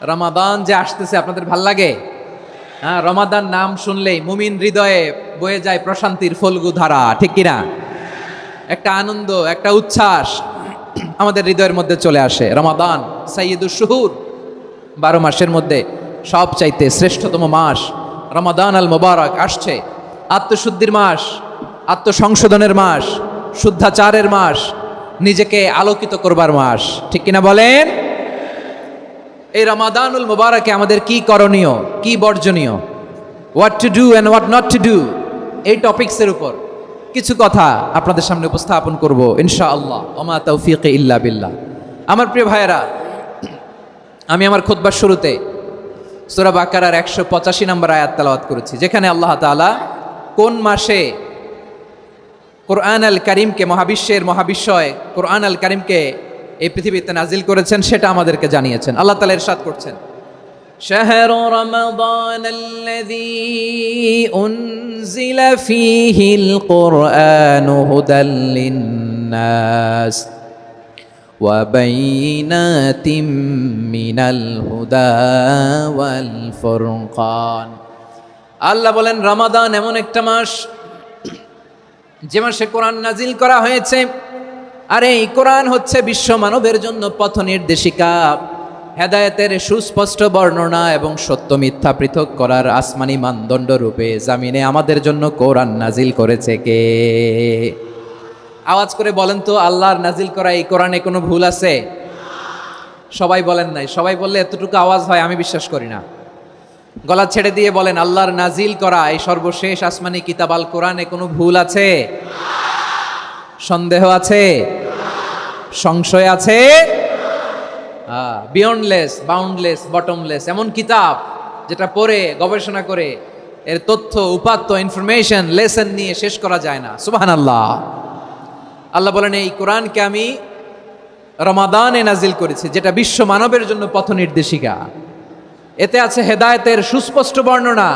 রমাদান যে আসতেছে আপনাদের ভাল লাগে? হ্যাঁ, রমাদান নাম শুনলেই মুমিন হৃদয়ে বয়ে যায় প্রশান্তির ফল্গু ধারা, ঠিক কিনা? একটা আনন্দ, একটা উচ্ছ্বাস আমাদের হৃদয়ের মধ্যে চলে আসে। রমাদান সাইয়্যিদুশ শুহুর, 12 মাসের মধ্যে সবচাইতে শ্রেষ্ঠতম মাস রমাদান আল মুবারক আসছে। আত্মশুদ্ধির মাস, আত্মসংশোধনের মাস, শুদ্ধাচারের মাস, নিজেকে আলোকিত করবার মাস, ঠিক কিনা বলেন? এই রমাদানুল মুবারকে আমাদের কি করণীয়, কি বর্জনীয়, what to do and what not to do, এই টপিকসের উপর কিছু কথা আপনাদের সামনে উপস্থাপন করব ইনশাআল্লাহ। ওমা তাওফীকি ইল্লা বিল্লাহ। আমার প্রিয় ভাইয়েরা, আমি আমার খুতবার শুরুতে সূরা বাকারার 185 নম্বর আয়াত তেলাওয়াত করেছি, যেখানে আল্লাহ তাআলা কোন মাসে কোরআন আল কারীমকে, মহাবিশ্বের মহাবিশ্বয় কোরআন আল কারীমকে এই পৃথিবীতে নাজিল করেছেন সেটা আমাদেরকে জানিয়েছেন। আল্লাহ তাআলা ইরশাদ করছেন, শাহরু রমাদানাল্লাযী উনজিলা ফীহিল কুরআনু হুদাল লিন্নাস ওয়া বাইনাতিম মিনাল হুদা ওয়াল ফুরকান। আল্লাহ বলেন, রমাদান এমন একটা মাস যে মাসে কোরআন নাজিল করা হয়েছে। আর এই কোরআন হচ্ছে বিশ্ব মানবের জন্য পথ নির্দেশিকা, হেদায়েতের সুস্পষ্ট বর্ণনা এবং সত্য মিথ্যা পৃথক করার আসমানি মানদণ্ড রূপে জামিনে আমাদের জন্য কোরআন নাজিল করেছে কে? আওয়াজ করে বলেন তো, আল্লাহর নাজিল করা এই কোরআনে কোনো ভুল আছে? সবাই বলেন নাই। সবাই বললে এতটুকু আওয়াজ হয় আমি বিশ্বাস করি না। গলা ছেড়ে দিয়ে বলেন, আল্লাহর নাজিল করা এই সর্বশেষ আসমানি কিতাব আল কোরআনে কোনো ভুল আছে? সন্দেহ আছে? সংশয় আছে? বিয়ন্ডলেস, বাউন্ডলেস, বটমলেস, এমন কিতাব যেটা পড়ে গবেষণা করে এর তথ্য, উপাত্ত, ইনফরমেশন, লেসন নিয়ে শেষ করা যায় না। সুবহানাল্লাহ। আল্লাহ বলেন, এই কোরআনকে আমি রমাদানে নাজিল করেছি, যেটা বিশ্ব মানবের জন্য পথ নির্দেশিকা। এতে আছে হেদায়েতের সুস্পষ্ট বর্ণনা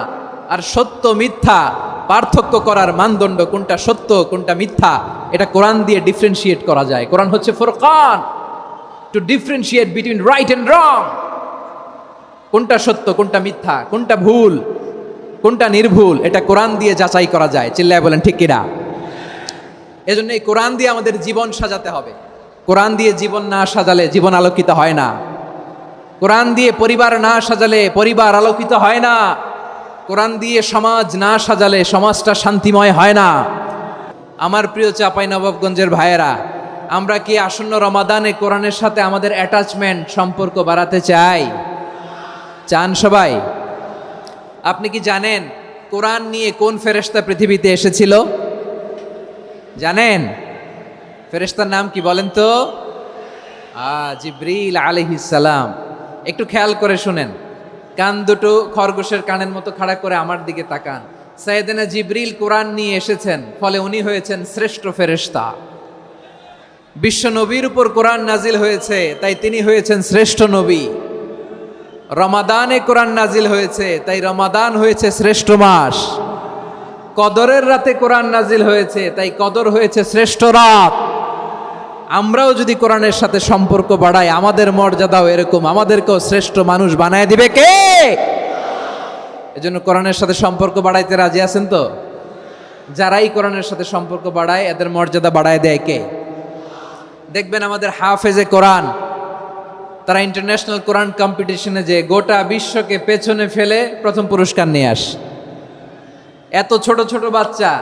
আর সত্য মিথ্যা পার্থক্য করার মানদণ্ড, কোনটা সত্য কোনটা মিথ্যা এটা কোরআন দিয়ে ডিফারেন্সিয়েট করা যায়। কোরআন হচ্ছে ফুরকান, to differentiate between right and wrong. কোনটা সত্য, কোনটা মিথ্যা, কোনটা ভুল, কোনটা নির্ভুল, এটা কোরআন দিয়ে যাচাই করা যায়। চিল্লায় বলেন ঠিক কিনা? এজন্য এই কোরআন দিয়ে আমাদের জীবন সাজাতে হবে। কোরআন দিয়ে জীবন না সাজালে জীবন আলোকিত হয় না। কোরআন দিয়ে পরিবার না সাজালে পরিবার আলোকিত হয় না। কোরআন দিয়ে সমাজ না সাজালে সমাজটা শান্তিময় হয় না। আমার প্রিয় চাঁপাইনবাবগঞ্জের ভাইয়েরা, আমরা কি আসন্ন রমাদানে কোরআনের সাথে আমাদের অ্যাটাচমেন্ট, সম্পর্ক বাড়াতে চাই? চান সবাই? আপনি কি জানেন কোরআন নিয়ে কোন ফেরেশতা পৃথিবীতে এসেছিল? জানেন? ফেরেশতার নাম কি বলেন তো? জিবরিল আলাইহিস সালাম। একটু খেয়াল করে শুনেন, কান দুটো খরগোশের কানের মতো খাড়া করে আমার দিকে তাকান। সাইয়েদনা জিবরিল কোরআন নিয়ে এসেছেন, ফলে উনি হয়েছেন শ্রেষ্ঠ ফেরেশতা। বিশ্ব নবীর উপর কোরআন নাজিল হয়েছে, তাই তিনি হয়েছেন শ্রেষ্ঠ নবী। রমাদানে কোরআন নাজিল হয়েছে, তাই রমাদান হয়েছে শ্রেষ্ঠ মাস। কদরের রাতে কোরআন নাজিল হয়েছে, তাই কদর হয়েছে শ্রেষ্ঠ রাত। আমরাও যদি কোরআনের সাথে সম্পর্ক বাড়াই, আমাদের মর্যাদাও এরকম, আমাদেরকেও শ্রেষ্ঠ মানুষ বানায় দিবে কে? এজন্য কোরআনের সাথে সম্পর্ক বাড়াইতে রাজি আছেন তো? যারাই কোরআনের সাথে সম্পর্ক বাড়ায় এদের মর্যাদা বাড়ায় দেয় কে? দেখবেন আমাদের হাফেজে কোরআন, তারা ইন্টারন্যাশনাল কোরআন কম্পিটিশনে যে গোটা বিশ্বকে পেছনে ফেলে প্রথম পুরস্কার নিয়ে আসে। এত ছোট ছোট বাচ্চা,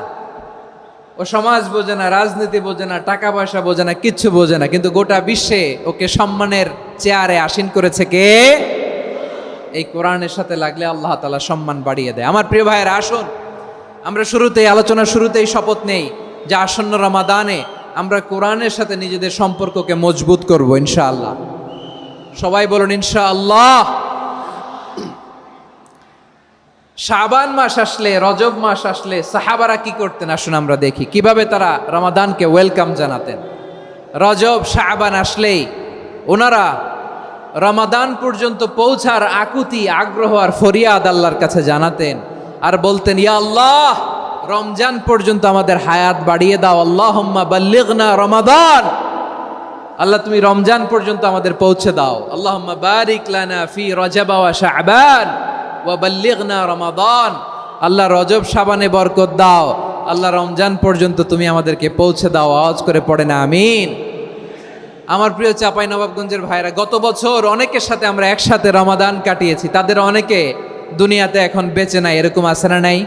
ও সমাজ বোঝে না, রাজনীতি বোঝে না, টাকা পয়সা বোঝে না, কিচ্ছু বোঝে না, কিন্তু গোটা বিশ্বে ওকে সম্মানের চেয়ারে আসীন করেছে কে? এই কোরআনের সাথে লাগলে আল্লাহ তাআলা সম্মান বাড়িয়ে দেয়। আমার প্রিয় ভাইয়েরা, আসুন আমরা আলোচনার শুরুতেই শপথ নেই যে আসন্ন রমাদানে আমরা কোরআনের সাথে নিজেদের সম্পর্ককে মজবুত করব ইনশাআল্লাহ। সবাই বলুন ইনশাআল্লাহ। শাবান মাস আসলে, রজব মাস আসলে সাহাবারা কি করতেন? আসুন আমরা দেখি কিভাবে তারা রমাদানকে ওয়েলকাম জানাতেন। রজব শাবান আসলেই ওনারা রমাদান পর্যন্ত পৌঁছার আকুতি, আগ্রহ আর ফরিয়াদ আল্লাহর কাছে জানাতেন আর বলতেন, ইয়া আল্লাহ, রমজান পর্যন্ত আমাদের হায়াত বাড়িয়ে দাও। আল্লাহুম্মা বাল্লিগনা রমাদান। আল্লাহ তুমি রমজান পর্যন্ত আমাদের পৌঁছে দাও। আল্লাহুম্মা বারিক লানা ফি রজব ওয়া শাবান ওয়া বাল্লিগনা রমাদান। আল্লাহ রজব শাবানে বরকত দাও, আল্লাহ রমজান পর্যন্ত তুমি আমাদেরকে পৌঁছে দাও। আওয়াজ করে পড়েন আমিন। আমার প্রিয় চাঁপাইনবাবগঞ্জের ভাইরা, গত বছর অনেকের সাথে আমরা একসাথে রমাদান কাটিয়েছি, তাদের অনেকে দুনিয়াতে এখন বেঁচে নাই, এরকম আছে না নাই?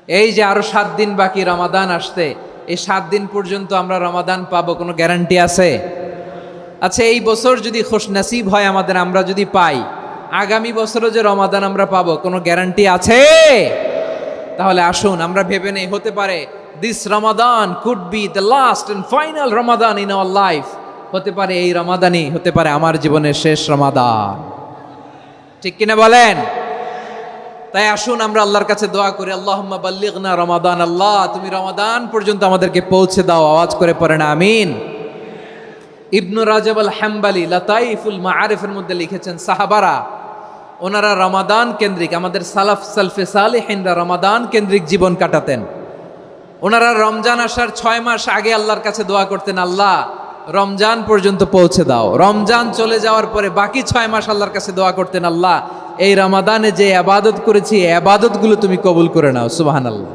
এই যে আরো 7 দিন বাকি রমাদান আসতে, এই 7 দিন পর্যন্ত আমরা রমাদান পাবো, কোনো গ্যারান্টি আছে? আচ্ছা, এই বছর যদি খুশনসিব হয় আমাদের, আমরা যদি পাই, আগামী বছরও যে রমাদান আমরা পাবো, কোনো গ্যারান্টি আছে? তাহলে আসুন আমরা ভেবে নেই, হতে পারে this Ramadan could be the last and final Ramadan in our life. হতে পারে এই রমাদানই হতে পারে আমার জীবনের শেষ রমাদান। ঠিক কিনা বলেন? তাই আসুন আমরা আল্লাহর কাছে দোয়া করি, আল্লাহুম্মা বাল্লিগনা রমাদান। আল্লাহ তুমি রমাদান পর্যন্ত আমাদেরকে পৌঁছে দাও। আওয়াজ করে পড়েন আমিন। ইবনু রাজব আল হাম্বালি লাতাইফুল মাআরিফের মধ্যে লিখেছেন, সাহাবারা ওনারা রমাদান কেন্দ্রিক, আমাদের সালাফ সালফে সালেহিনরা রমাদান কেন্দ্রিক জীবন কাটাতেন। ওনারা রমজান আসার 6 মাস আগে আল্লাহর কাছে দোয়া করতেন, আল্লাহ রমজান পর্যন্ত পৌঁছে দাও। রমজান চলে যাওয়ার পরে বাকি 6 মাস আল্লাহর কাছে দোয়া করতেন, আল্লাহ এই রমাদানে যে ইবাদত করেছি এই ইবাদতগুলো তুমি কবুল করে নাও। সুবহানাল্লাহ।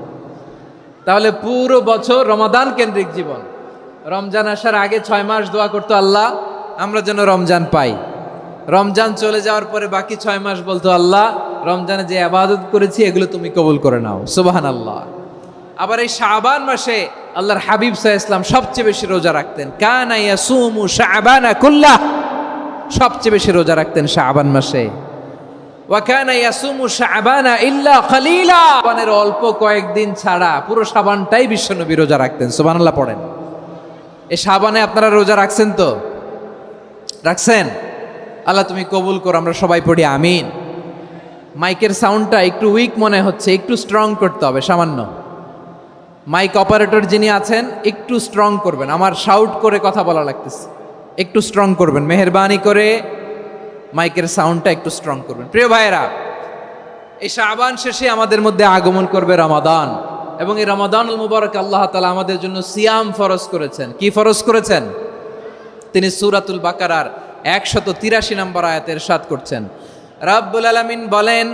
তাহলে পুরো বছর রমাদান কেন্দ্রিক জীবন। রমজান আসার আগে 6 মাস দোয়া করতো, আল্লাহ আমরা যেন রমজান পাই। রমজান চলে যাওয়ার পরে বাকি 6 মাস বলতো, আল্লাহ রমজানে যে ইবাদত করেছি এগুলো তুমি কবুল করে নাও। সুবহানাল্লাহ। আবার এই শাবান মাসে আল্লাহর হাবিব সাল্লাল্লাহু আলাইহি ওয়াসাল্লাম সবচেয়ে বেশি রোজা রাখতেন। কানা ইয়াসুমু শাবানা কুল্লাহ, সবচেয়ে বেশি রোজা রাখতেন শাবান মাসে। ওয়া কানা ইয়াসুমু শাবানা ইল্লা কলিলা, শাবানের অল্প কয়েকদিন ছাড়া পুরো শাবানটাই বিশ্বনবী রোজা রাখতেন। সুবহানাল্লাহ পড়েন। এই শাবানে আপনারা রোজা রাখছেন তো? রাখছেন? আল্লাহ তুমি কবুল করো। আমরা সবাই পড়ি আমিন। মাইকের সাউন্ডটা একটু উইক মনে হচ্ছে, একটু স্ট্রং করতে হবে সামান্য। মাইক অপারেটর যিনি আছেন একটু স্ট্রং করবেন, আমার শাউট করে কথা বলা লাগতেছে, একটু স্ট্রং করবেন মেহেরবানি করে। মাইকের সাউন্ডটা একটু স্ট্রং করবেন। প্রিয় ভাইয়েরা, এই শাবান শেষে আমাদের মধ্যে আগমন করবে রমাদান, এবং এই রমাদানুল মুবারক আল্লাহ তাআলা আমাদের জন্য সিয়াম ফরজ করেছেন। কি ফরজ করেছেন? তিনি সূরাতুল বাকারার 183 নম্বর আয়াতে ইরশাদ করছেন, রাব্বুল আলামিন বলেন,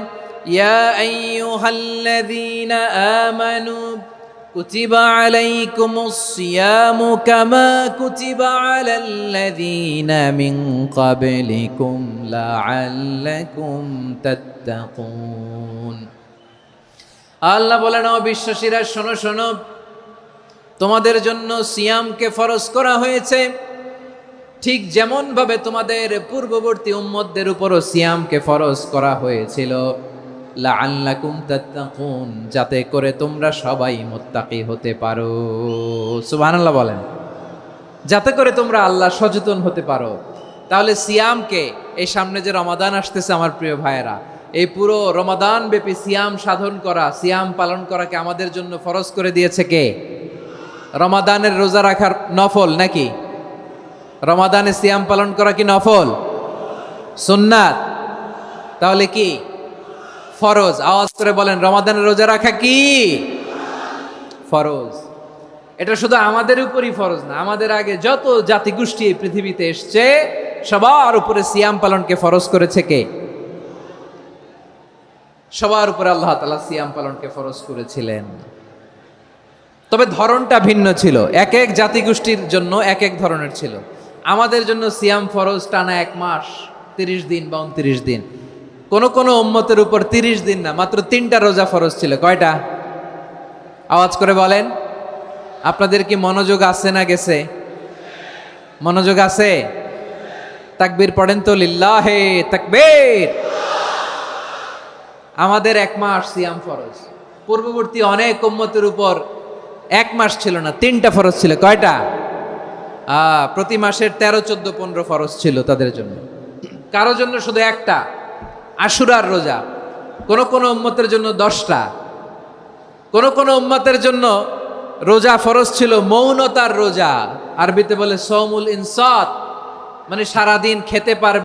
ইয়া আইয়ুহাল্লাযীনা আমানু কুতিবা আলাইকুমুস সিয়ামু কামা কুতিবা আলাল্লাযীনা মিন ক্বাবলিকুম লাআল্লাকুম তাত্তাকুন। আল্লাহ বলেন, ও বিশ্বাসীরা শোনো শোনো, তোমাদের জন্য সিয়ামকে ফরজ করা হয়েছে, ঠিক যেমন ভাবে তোমাদের পূর্ববর্তী উম্মতদের উপরও সিয়ামকে ফরজ করা হয়েছিল, লাআল্লাকুম তাত্তাকুন, যাতে করে তোমরা সবাই মুত্তাকি হতে পারো। সুবহানাল্লাহ বলেন, যাতে করে তোমরা আল্লাহ সচেতন হতে পারো। তাহলে সিয়ামকে, এই সামনে যে রমাদান আসতেছে আমার প্রিয় ভাইয়েরা, এই পুরো রমাদান ব্যাপী সিয়াম সাধন করা, সিয়াম পালন করাকে আমাদের জন্য ফরজ করে দিয়েছে কে? রমাদানের রোজা রাখার নফল নাকি? রমাদানে সিয়াম পালন করা কি নফল? সুন্নাত। তাহলে কি ফরজ? আওয়াজ করে বলেন, রমাদানের রোজা রাখা কি ফরজ? এটা শুধু আমাদের উপরই ফরজ না, আমাদের আগে যত জাতিগোষ্ঠী এই পৃথিবীতে এসছে সবার উপরে সিয়াম পালনকে ফরজ করেছে কে? সবার উপরে আল্লাহ তাআলা সিয়াম পালনকে ফরজ করেছিলেন। তবে ধরনটা ভিন্ন ছিল, এক এক জাতিগোষ্ঠীর জন্য এক এক ধরনের ছিল। আমাদের জন্য সিয়াম ফরজ টানা 1 মাস 30 দিন বা 29 দিন। কোন কোন উম্মতের উপর 30 দিন না, মাত্র 3টা রোজা ফরজ ছিল। কয়টা? আওয়াজ করে বলেন। আপনাদের কি মনোযোগ আছে না গেছে? মনোযোগ আছে? তাকবীর পড়েন তো, লিল্লাহে তাকবীর। আমাদের 1 মাস সিয়াম ফরজ, পূর্ববর্তী অনেক উম্মতের উপর 1 মাস ছিল না, 3টা ফরজ ছিল। কয়টা? প্রতি মাসের 13, 14, 15 ফরজ ছিল তাদের জন্য। কারো জন্য শুধু একটা, আশুরার রোজা। কোন কোন উম্মতের জন্য 10টা। কোন কোন উম্মতের জন্য রোজা ফরজ ছিল মৌনতার রোজা, আরবিতে বলে সৌমুল ইনসাত, মানে সারাদিন খেতে পারবে